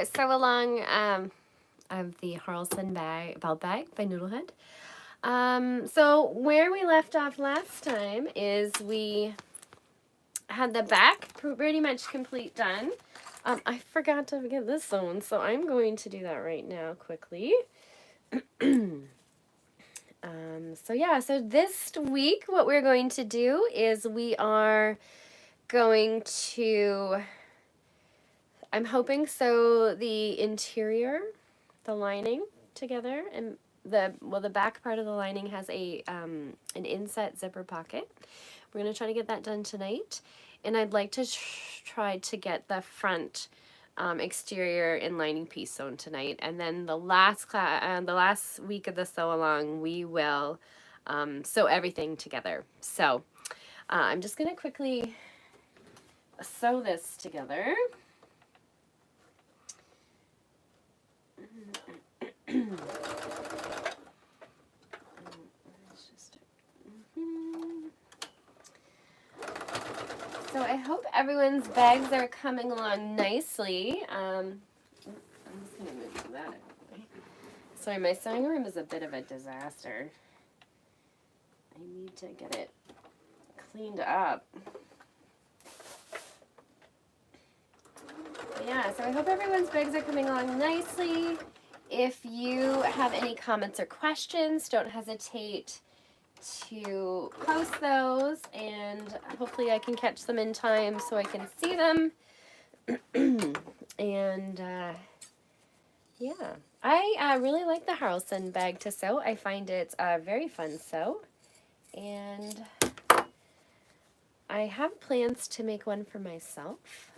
Sewalong of the Haralson belt bag by Noodlehead. So where we left off last time is we had the back pretty much complete done. I forgot to get this sewn, so I'm going to do that right now quickly. So this week what we're going to do is we are going to, I'm hoping sew the interior, the lining together, and the back part of the lining has an inset zipper pocket. We're going to try to get that done tonight, and I'd like to try to get the front exterior and lining piece sewn tonight, and then the last week of the sew along we will sew everything together. So I'm just going to quickly sew this together. So I hope everyone's bags are coming along nicely. I'm just going to move that out of the way. Sorry, my sewing room is a bit of a disaster. I need to get it cleaned up. But yeah, so I hope everyone's bags are coming along nicely. If you have any comments or questions, don't hesitate to post those, and hopefully I can catch them in time so I can see them. And yeah, I really like the Haralson bag to sew. I find it a very fun sew, and I have plans to make one for myself.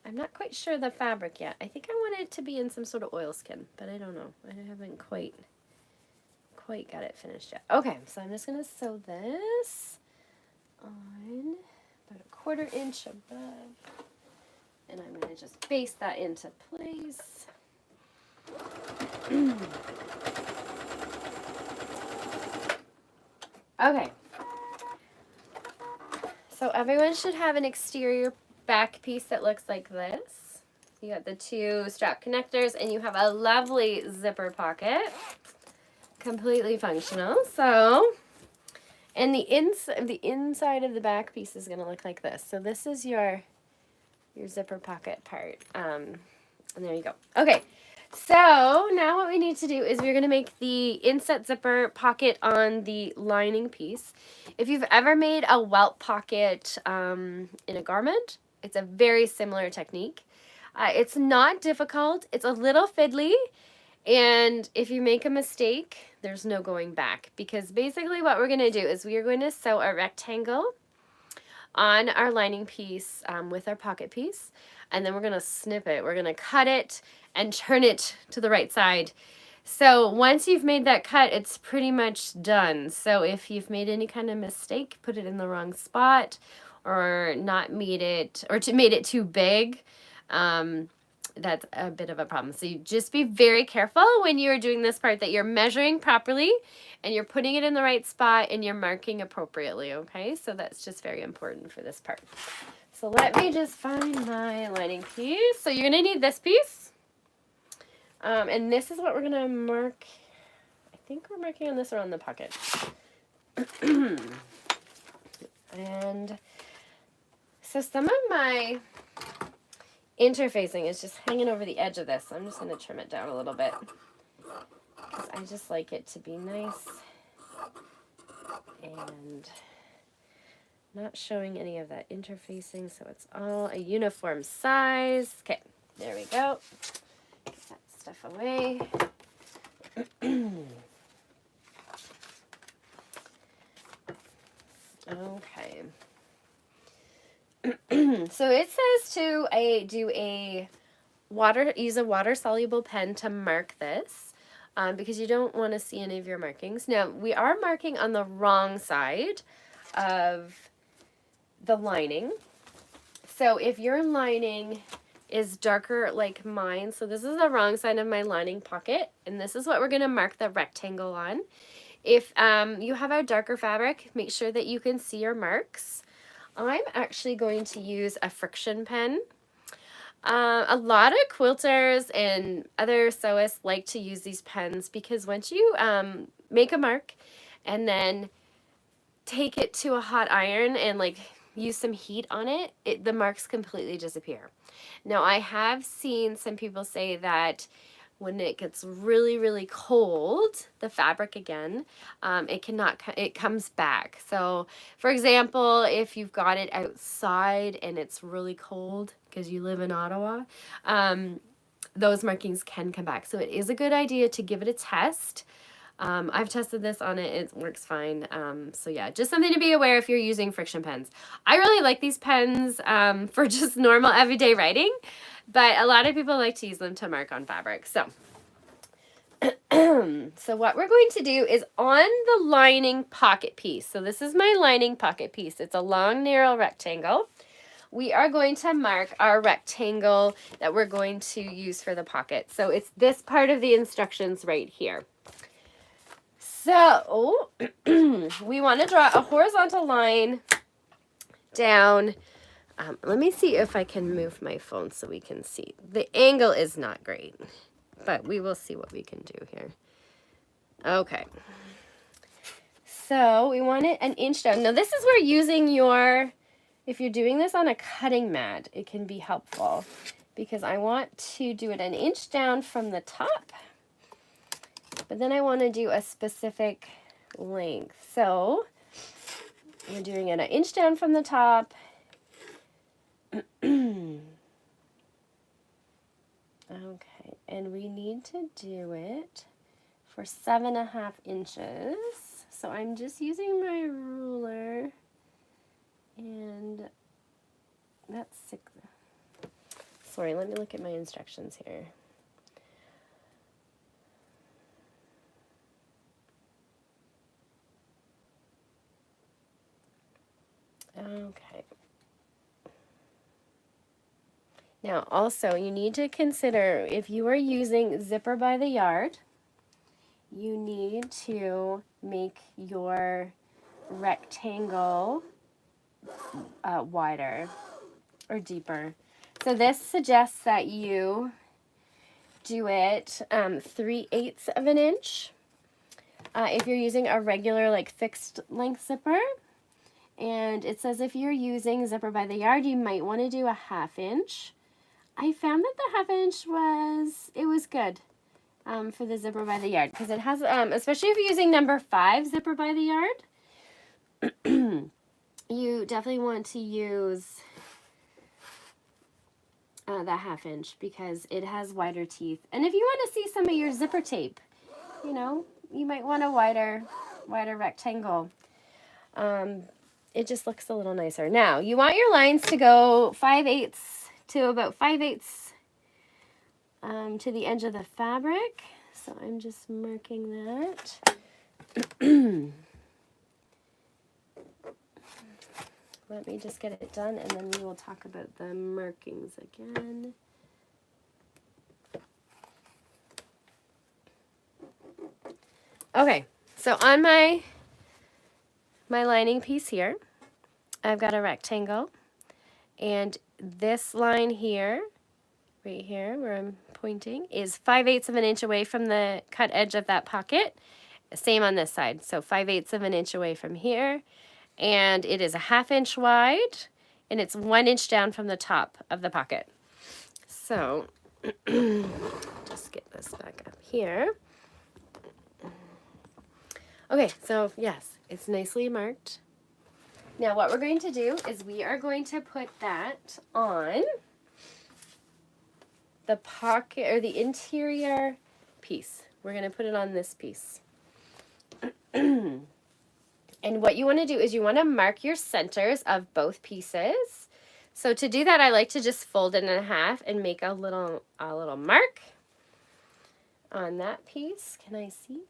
I'm not quite sure the fabric yet. I think I want it to be in some sort of oilskin, but I don't know. I haven't quite got it finished yet. Okay, so I'm just going to sew this on about a 1/4 inch above, and I'm going to just baste that into place. Okay, so everyone should have an exterior back piece that looks like this. You got the 2 strap connectors, and you have a lovely zipper pocket. Completely functional. So, and the inside of the back piece is going to look like this. So this is your zipper pocket part. And there you go. Okay. So now what we need to do is we're going to make the inset zipper pocket on the lining piece. If you've ever made a welt pocket in a garment, it's a very similar technique. It's not difficult. It's a little fiddly. And if you make a mistake, there's no going back, because basically what we're going to do is we are going to sew a rectangle on our lining piece with our pocket piece, and then we're going to snip it. We're going to cut it and turn it to the right side. So once you've made that cut, it's pretty much done. So if you've made any kind of mistake, put it in the wrong spot, or made it too big, that's a bit of a problem. So you just be very careful when you're doing this part that you're measuring properly and you're putting it in the right spot and you're marking appropriately, okay? So that's just very important for this part. So let me just find my lining piece. So you're going to need this piece. And this is what we're going to mark. I think we're marking on this around the pocket. And so some of my interfacing is just hanging over the edge of this. So I'm just going to trim it down a little bit, because I just like it to be nice and not showing any of that interfacing, so it's all a uniform size. Okay, there we go. Get that stuff away. Okay. So it says to use a water-soluble pen to mark this, because you don't want to see any of your markings. Now, we are marking on the wrong side of the lining. So if your lining is darker like mine, so this is the wrong side of my lining pocket, and this is what we're going to mark the rectangle on. If you have a darker fabric, make sure that you can see your marks. I'm actually going to use a friction pen. A lot of quilters and other sewists like to use these pens because once you make a mark and then take it to a hot iron and like use some heat on it, the marks completely disappear. Now I have seen some people say that when it gets really, really cold, the fabric again, it comes back. So for example, if you've got it outside and it's really cold because you live in Ottawa, those markings can come back. So it is a good idea to give it a test. I've tested this on it. It works fine. So yeah, just something to be aware if you're using friction pens. I really like these pens for just normal everyday writing, but a lot of people like to use them to mark on fabric. So, so what we're going to do is on the lining pocket piece. So this is my lining pocket piece. It's a long, narrow rectangle. We are going to mark our rectangle that we're going to use for the pocket. So it's this part of the instructions right here. So we want to draw a horizontal line down. Let me see if I can move my phone so we can see. The angle is not great, but we will see what we can do here. Okay. So we want it 1 inch down. Now this is where using your, if you're doing this on a cutting mat, it can be helpful because I want to do it 1 inch down from the top. But then I want to do a specific length. So we're doing it 1 inch down from the top. Okay, and we need to do it for 7.5 inches. So I'm just using my ruler, and that's 6. Sorry, let me look at my instructions here. Okay. Now, also, you need to consider if you are using zipper by the yard, you need to make your rectangle wider or deeper. So this suggests that you do it 3/8 of an inch. If you're using a regular, like, fixed length zipper. And it says if you're using zipper by the yard, you might want to do a 1/2 inch. I found that the 1/2 inch was good for the zipper by the yard because it has, especially if you're using number 5 zipper by the yard, you definitely want to use the 1/2 inch because it has wider teeth. And if you want to see some of your zipper tape, you know, you might want a wider rectangle. It just looks a little nicer. Now, you want your lines to go 5/8 to about 5/8 to the edge of the fabric. So I'm just marking that. Let me just get it done, and then we will talk about the markings again. Okay, so on my lining piece here, I've got a rectangle, and this line here, right here where I'm pointing, is 5/8 of an inch away from the cut edge of that pocket. Same on this side, so 5/8 of an inch away from here, and it is a 1/2 inch wide, and it's 1 inch down from the top of the pocket. So just get this back up here. Okay, so yes, it's nicely marked. Now what we're going to do is we are going to put that on the pocket or the interior piece. We're going to put it on this piece. And what you want to do is you want to mark your centers of both pieces. So to do that, I like to just fold it in half and make a little mark on that piece. Can I see?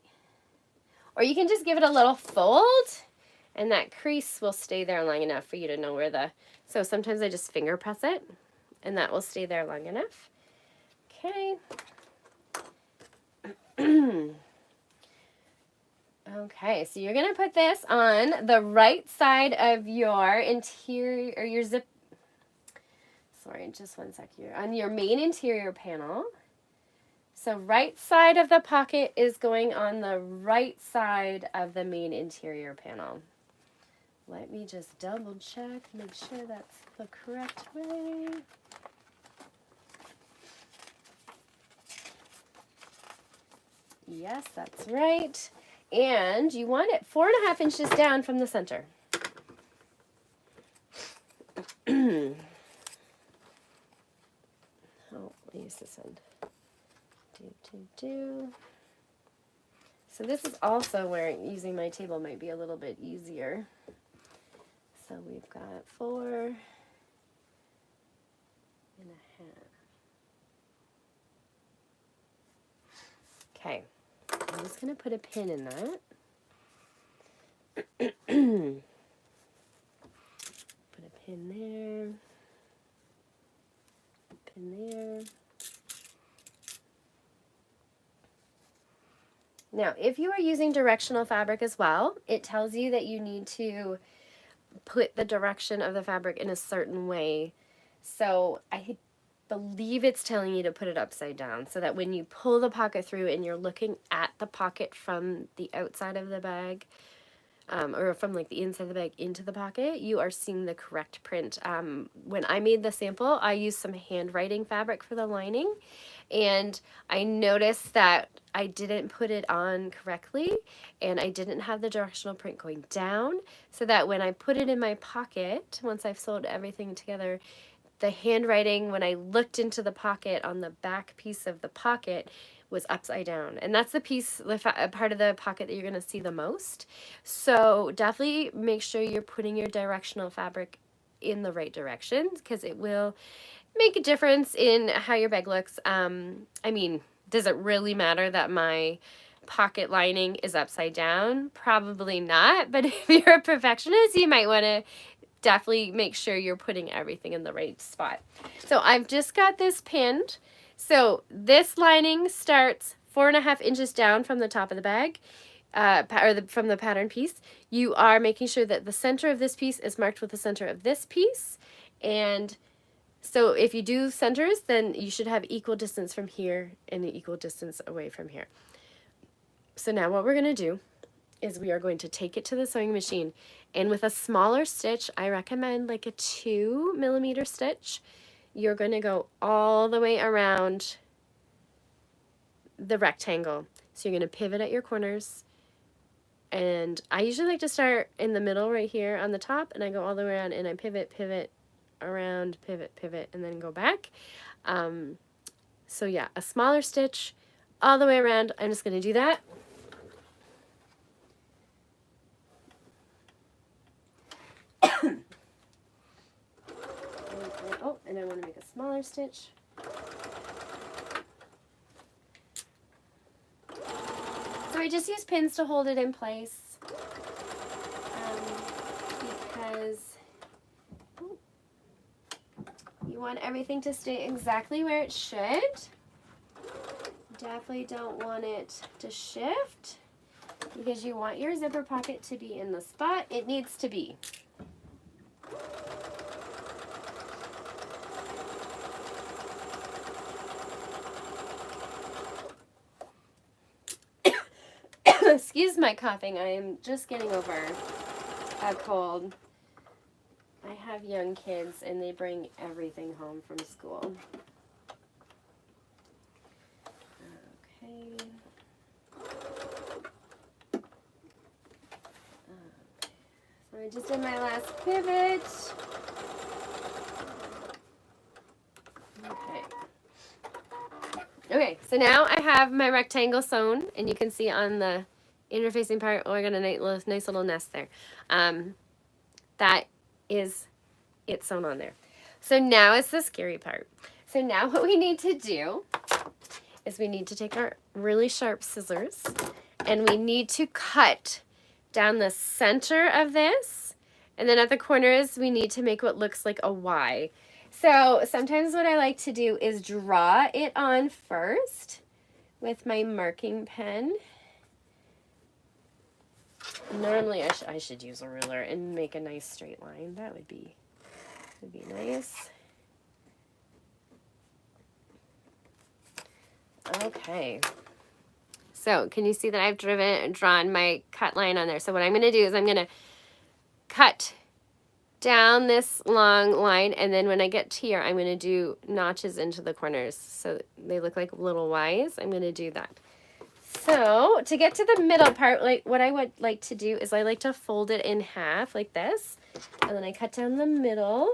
Or you can just give it a little fold, and that crease will stay there long enough for you to know where the, so sometimes I just finger press it, and that will stay there long enough. Okay. Okay, so you're going to put this on the right side of your interior, or your sorry, just one sec here. On your main interior panel, so right side of the pocket is going on the right side of the main interior panel. Let me just double check, make sure that's the correct way. Yes, that's right. And you want it 4.5 inches down from the center. Oh, I'll use this end. So this is also where using my table might be a little bit easier. So we've got 4.5. Okay, I'm just going to put a pin in that. Put a pin there. Pin there. Now, if you are using directional fabric as well, it tells you that you need to put the direction of the fabric in a certain way. So I believe it's telling you to put it upside down so that when you pull the pocket through and you're looking at the pocket from the outside of the bag, or from like the inside of the bag into the pocket, you are seeing the correct print. When I made the sample, I used some handwriting fabric for the lining, and I noticed that I didn't put it on correctly, and I didn't have the directional print going down, so that when I put it in my pocket, once I've sewed everything together, the handwriting, when I looked into the pocket on the back piece of the pocket, was upside down. And that's the piece, part of the pocket that you're going to see the most. So definitely make sure you're putting your directional fabric in the right direction, because it will make a difference in how your bag looks. I mean, does it really matter that my pocket lining is upside down? Probably not, but if you're a perfectionist, you might want to definitely make sure you're putting everything in the right spot. So I've just got this pinned. So this lining starts 4.5 inches down from the top of the bag, from the pattern piece. You are making sure that the center of this piece is marked with the center of this piece. And so if you do centers, then you should have equal distance from here and an equal distance away from here. So now what we're going to do is we are going to take it to the sewing machine, and with a smaller stitch, I recommend like a 2mm stitch, you're going to go all the way around the rectangle. So you're going to pivot at your corners, and I usually like to start in the middle right here on the top, and I go all the way around and I pivot, around, pivot, and then go back. So yeah, a smaller stitch all the way around. I'm just going to do that. Oh, and I want to make a smaller stitch. So I just use pins to hold it in place, because you want everything to stay exactly where it should. Definitely don't want it to shift, because you want your zipper pocket to be in the spot it needs to be. Excuse my coughing, I am just getting over a cold. I have young kids and they bring everything home from school. Okay. So I just did my last pivot. Okay, so now I have my rectangle sewn, and you can see on the interfacing part, oh, I got a nice little nest there. That is it sewn on there. So now it's the scary part. So now what we need to do is we need to take our really sharp scissors, and we need to cut down the center of this, and then at the corners we need to make what looks like a Y. So sometimes what I like to do is draw it on first with my marking pen. Normally I should use a ruler and make a nice straight line. That would be nice. Okay. So can you see that I've drawn my cut line on there? So what I'm going to do is I'm going to cut down this long line, and then when I get here, I'm going to do notches into the corners so they look like little Ys. I'm going to do that. So to get to the middle part, like what I would like to do is I like to fold it in half like this, and then I cut down the middle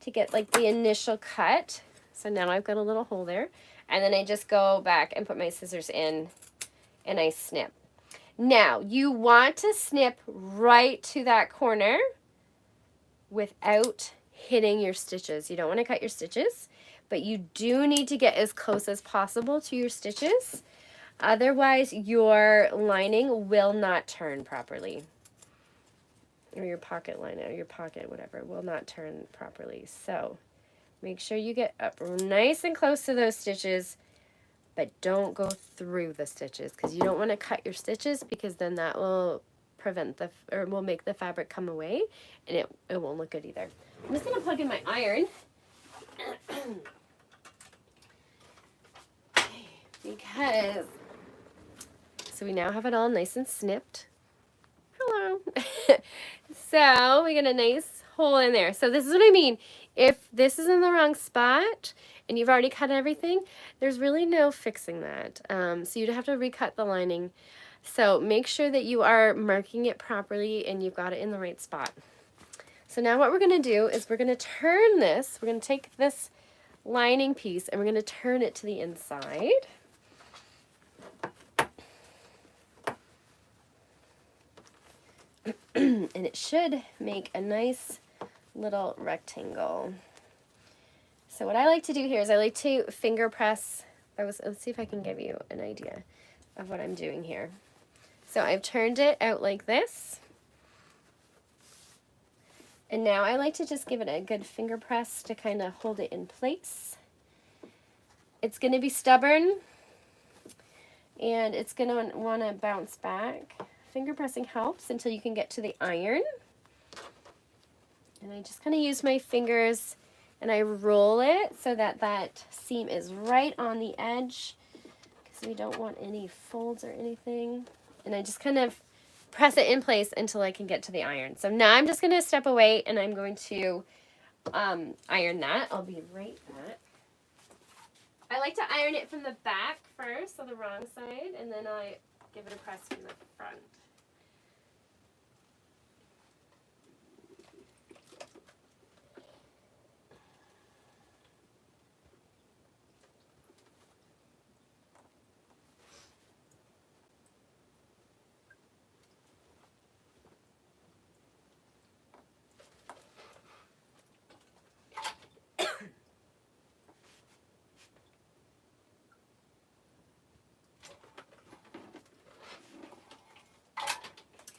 to get like the initial cut. So now I've got a little hole there, and then I just go back and put my scissors in and I snip. Now you want to snip right to that corner without hitting your stitches. You don't want to cut your stitches, but you do need to get as close as possible to your stitches. Otherwise, your lining will not turn properly. Or your pocket line, or your pocket, whatever, will not turn properly. So make sure you get up nice and close to those stitches, but don't go through the stitches because you don't want to cut your stitches, because then that will prevent or will make the fabric come away, and it won't look good either. I'm just going to plug in my iron because, so we now have it all nice and snipped. Hello. So we get a nice hole in there. So this is what I mean. If this is in the wrong spot and you've already cut everything, there's really no fixing that. So you'd have to recut the lining. So make sure that you are marking it properly and you've got it in the right spot. So now what we're going to do is we're going to turn this. We're going to take this lining piece and we're going to turn it to the inside. And it should make a nice little rectangle. So what I like to do here is I like to finger press. Let's see if I can give you an idea of what I'm doing here. So I've turned it out like this. And now I like to just give it a good finger press to kind of hold it in place. It's going to be stubborn and it's going to want to bounce back. Finger pressing helps until you can get to the iron. And I just kind of use my fingers and I roll it so that that seam is right on the edge, because we don't want any folds or anything. And I just kind of press it in place until I can get to the iron. So now I'm just going to step away and I'm going to iron that. I'll be right back. I like to iron it from the back first, so the wrong side, and then I give it a press from the front.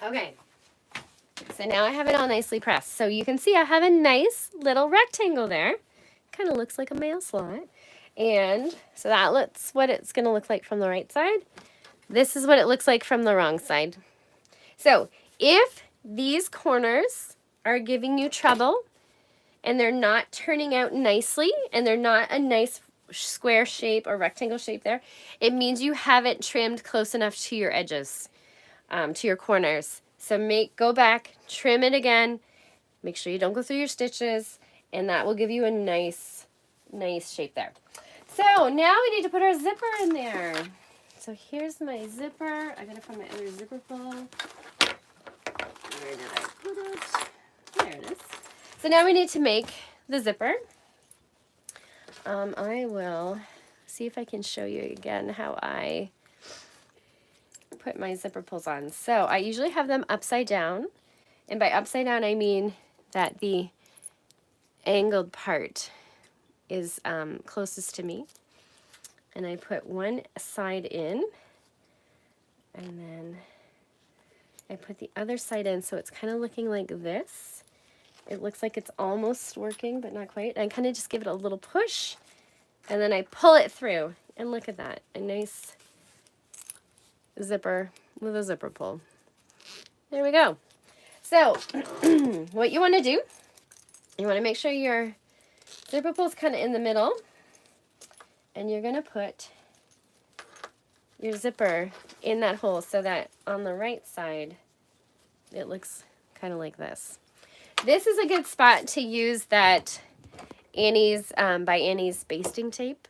Okay, so now I have it all nicely pressed. So you can see I have a nice little rectangle there. Kind of looks like a mail slot. And so that's what it's going to look like from the right side. This is what it looks like from the wrong side. So if these corners are giving you trouble and they're not turning out nicely and they're not a nice square shape or rectangle shape there, it means you haven't trimmed close enough to your edges. To your corners. So go back, trim it again, make sure you don't go through your stitches, and that will give you a nice shape there. So now we need to put our zipper in there. So here's my zipper. I gotta find my other zipper pull. Where did I put it? There it is. So now we need to make the zipper. I will see if I can show you again how I put my zipper pulls on. So I usually have them upside down, and by upside down I mean that the angled part is closest to me, and I put one side in and then I put the other side in, so it's kind of looking like this. It looks like it's almost working but not quite. I kind of just give it a little push and then I pull it through, and look at that, a nice zipper with a zipper pull. There we go. So what you want to do, you want to make sure your zipper pull is kind of in the middle, and you're going to put your zipper in that hole so that on the right side it looks kind of like this. This is a good spot to use that Annie's by Annie's basting tape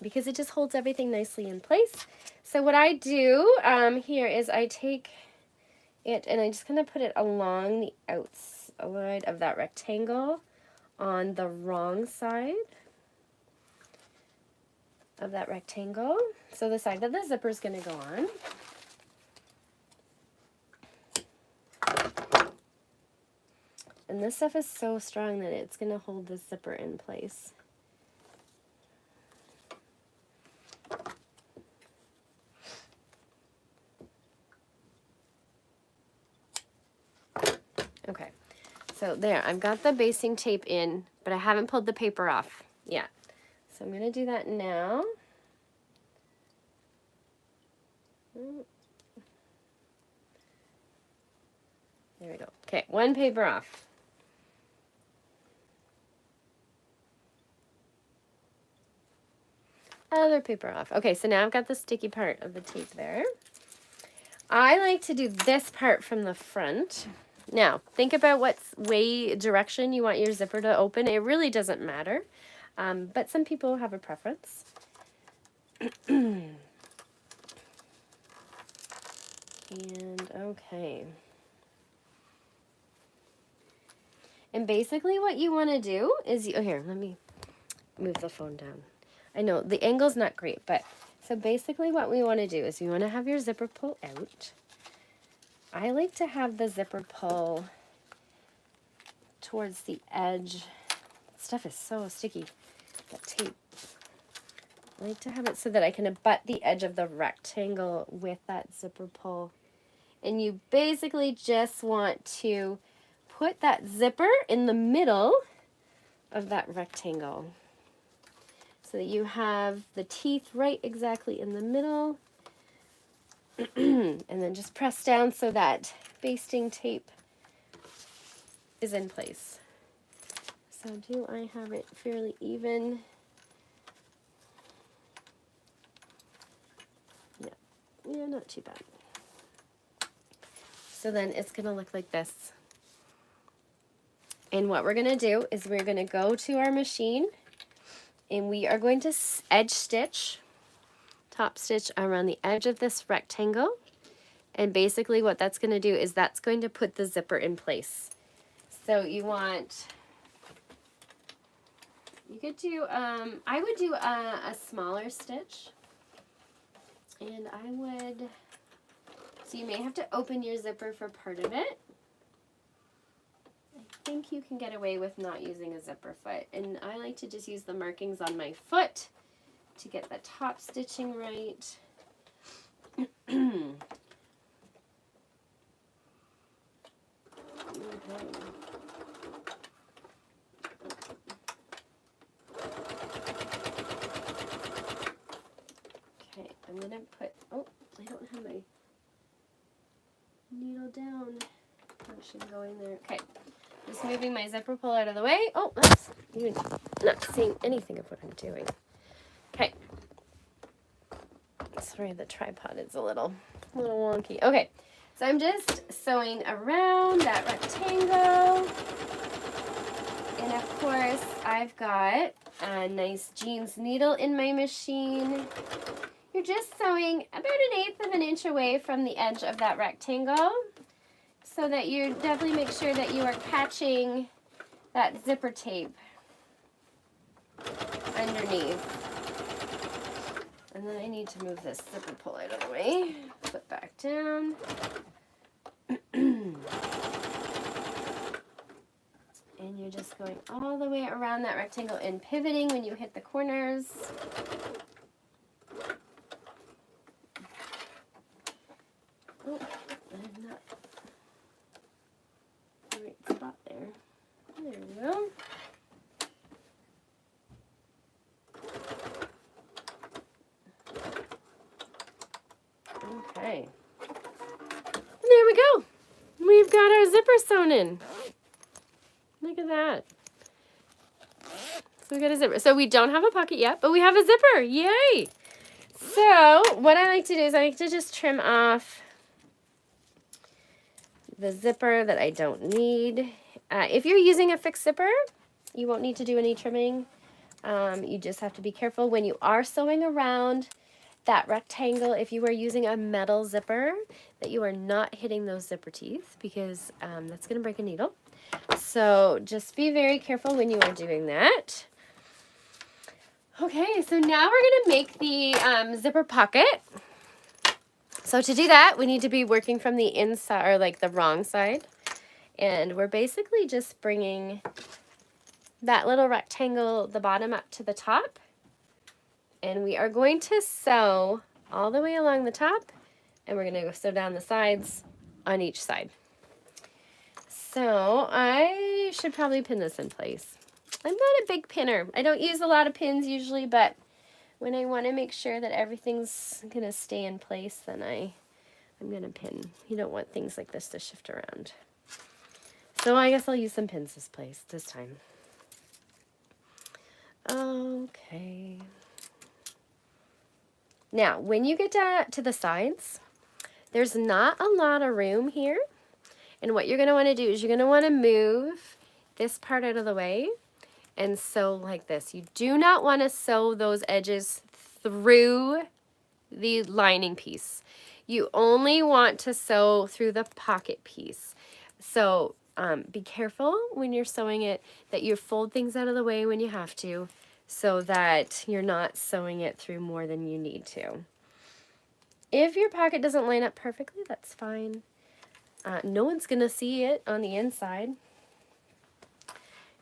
because it just holds everything nicely in place. So what I do here is I take it and I just kind of put it along the outside of that rectangle on the wrong side of that rectangle. So the side that the zipper is going to go on. And this stuff is so strong that it's going to hold the zipper in place. Okay, so there, I've got the basting tape in, but I haven't pulled the paper off yet. So I'm going to do that now. There we go. Okay, one paper off. Other paper off. Okay, so now I've got the sticky part of the tape there. I like to do this part from the front. Now, think about what direction you want your zipper to open. It really doesn't matter, but some people have a preference. And, okay. And basically what you want to do is, oh, here, let me move the phone down. I know the angle's not great, but so basically what we want to do is you want to have your zipper pull out. I like to have the zipper pull towards the edge. Stuff is so sticky, that tape. I like to have it so that I can abut the edge of the rectangle with that zipper pull. And you basically just want to put that zipper in the middle of that rectangle so that you have the teeth right exactly in the middle. And then just press down so that basting tape is in place. So do I have it fairly even? Yeah, not too bad. So then it's going to look like this. And what we're going to do is we're going to go to our machine and we are going to edge stitch, top stitch around the edge of this rectangle. And basically what that's going to do is that's going to put the zipper in place. So you could do, I would do a smaller stitch. And I would, so you may have to open your zipper for part of it. I think you can get away with not using a zipper foot. And I like to just use the markings on my foot to get the top stitching right. Okay. I'm going to put, oh, I don't have my needle down. That should go in there. Okay, just moving my zipper pull out of the way. Oh, that's, you're not seeing anything of what I'm doing. Okay. Sorry, the tripod is a little wonky. Okay, so I'm just sewing around that rectangle. And of course, I've got a nice jeans needle in my machine. You're just sewing about 1/8 of an inch away from the edge of that rectangle so that you definitely make sure that you are catching that zipper tape underneath. And then I need to move this zipper pull out of the way, flip back down. And you're just going all the way around that rectangle and pivoting when you hit the corners. Oh, I'm not the right spot there. There we go. Okay. And there we go. We've got our zipper sewn in. Look at that. So we got a zipper. So we don't have a pocket yet, but we have a zipper. Yay! So what I like to do is I like to just trim off the zipper that I don't need. If you're using a fixed zipper, you won't need to do any trimming. You just have to be careful when you are sewing around that rectangle. If you are using a metal zipper, that you are not hitting those zipper teeth, because that's going to break a needle. So just be very careful when you are doing that. Okay, so now we're going to make the zipper pocket. So to do that, we need to be working from the inside, or like the wrong side. And we're basically just bringing that little rectangle, the bottom up to the top. And we are going to sew all the way along the top, and we're going to go sew down the sides on each side. So I should probably pin this in place. I'm not a big pinner. I don't use a lot of pins usually, but when I want to make sure that everything's going to stay in place, then I'm going to pin. You don't want things like this to shift around. So I guess I'll use some pins this time. Okay. Now, when you get to the sides, there's not a lot of room here. And what you're going to want to do is you're going to want to move this part out of the way and sew like this. You do not want to sew those edges through the lining piece. You only want to sew through the pocket piece. So be careful when you're sewing it that you fold things out of the way when you have to, so that you're not sewing it through more than you need to. If your pocket doesn't line up perfectly, that's fine. No one's going to see it on the inside.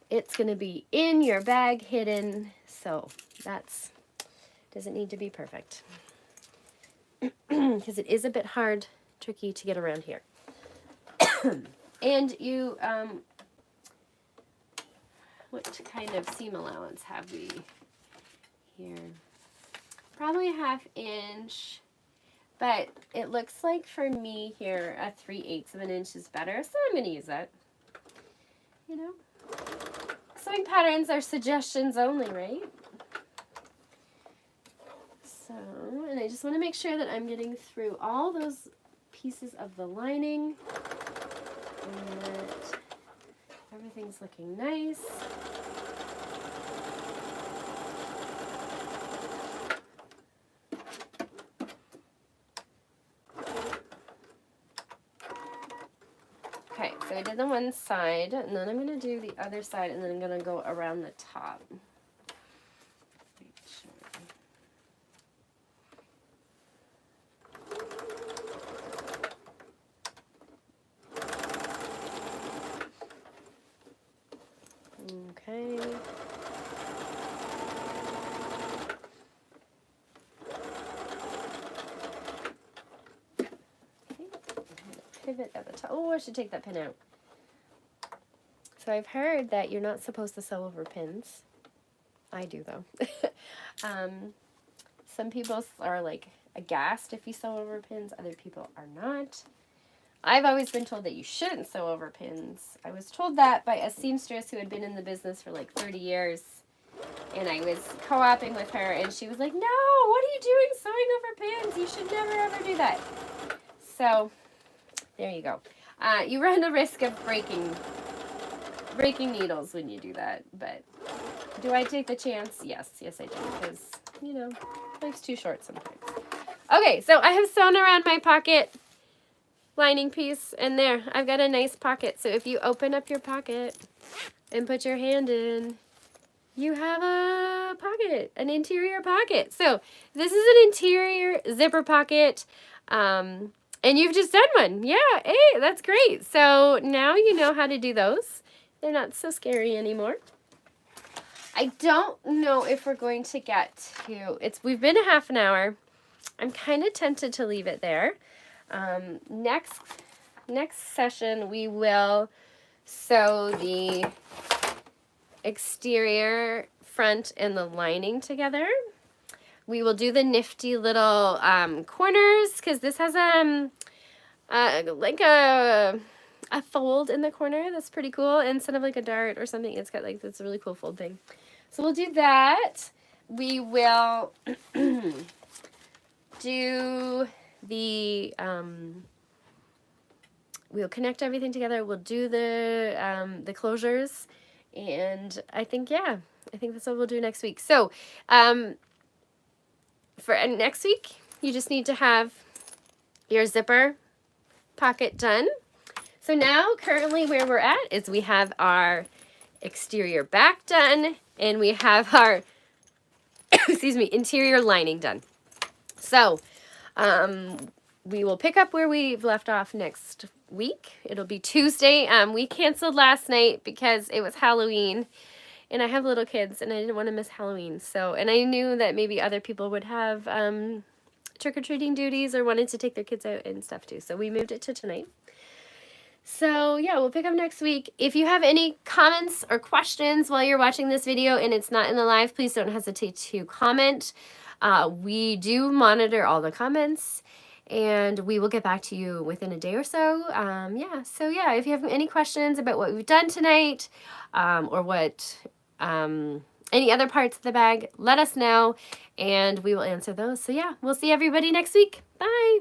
It's going to be in your bag hidden, so that's doesn't need to be perfect. Because it is a bit hard, tricky to get around here. And you, what kind of seam allowance have we here? Probably a 1/2 inch. But it looks like for me here, a 3/8 of an inch is better, so I'm going to use that. You know, sewing patterns are suggestions only, right? So, and I just want to make sure that I'm getting through all those pieces of the lining, and that everything's looking nice. Okay, so I did the one side, and then I'm going to do the other side, and then I'm going to go around the top. Okay. Pivot at the top. Oh, I should take that pin out. So I've heard that you're not supposed to sew over pins. I do, though. Some people are like aghast if you sew over pins. Other people are not. I've always been told that you shouldn't sew over pins. I was told that by a seamstress who had been in the business for like 30 years. And I was co-oping with her, and she was like, no, what are you doing sewing over pins? You should never, ever do that. So there you go. You run the risk of breaking needles when you do that, but do I take the chance? Yes, I do, because, you know, life's too short sometimes. Okay, so I have sewn around my pocket lining piece, and there, I've got a nice pocket. So if you open up your pocket and put your hand in, you have a pocket, an interior pocket. So this is an interior zipper pocket, and you've just done one. Yeah, hey, that's great. So now you know how to do those. They're not so scary anymore. I don't know if we're going to get to, we've been a half an hour. I'm kind of tempted to leave it there. Next session, we will sew the exterior front and the lining together. We will do the nifty little corners, because this has like a fold in the corner that's pretty cool. Instead of like a dart or something, it's got like this really cool fold thing. So we'll do that. We will do the, we'll connect everything together. We'll do the closures. And I think, yeah, I think that's what we'll do next week. So for next week, you just need to have your zipper pocket done. So now currently where we're at is we have our exterior back done and we have our, excuse me, interior lining done. So we will pick up where we've left off next week. It'll be Tuesday. We canceled last night because it was Halloween and I have little kids and I didn't want to miss Halloween. So, and I knew that maybe other people would have trick-or-treating duties or wanted to take their kids out and stuff too. So we moved it to tonight. So yeah, we'll pick up next week. If you have any comments or questions while you're watching this video and it's not in the live, please don't hesitate to comment. We do monitor all the comments and we will get back to you within a day or so. So yeah, if you have any questions about what we've done tonight or what any other parts of the bag, let us know and we will answer those. So yeah, we'll see everybody next week. Bye.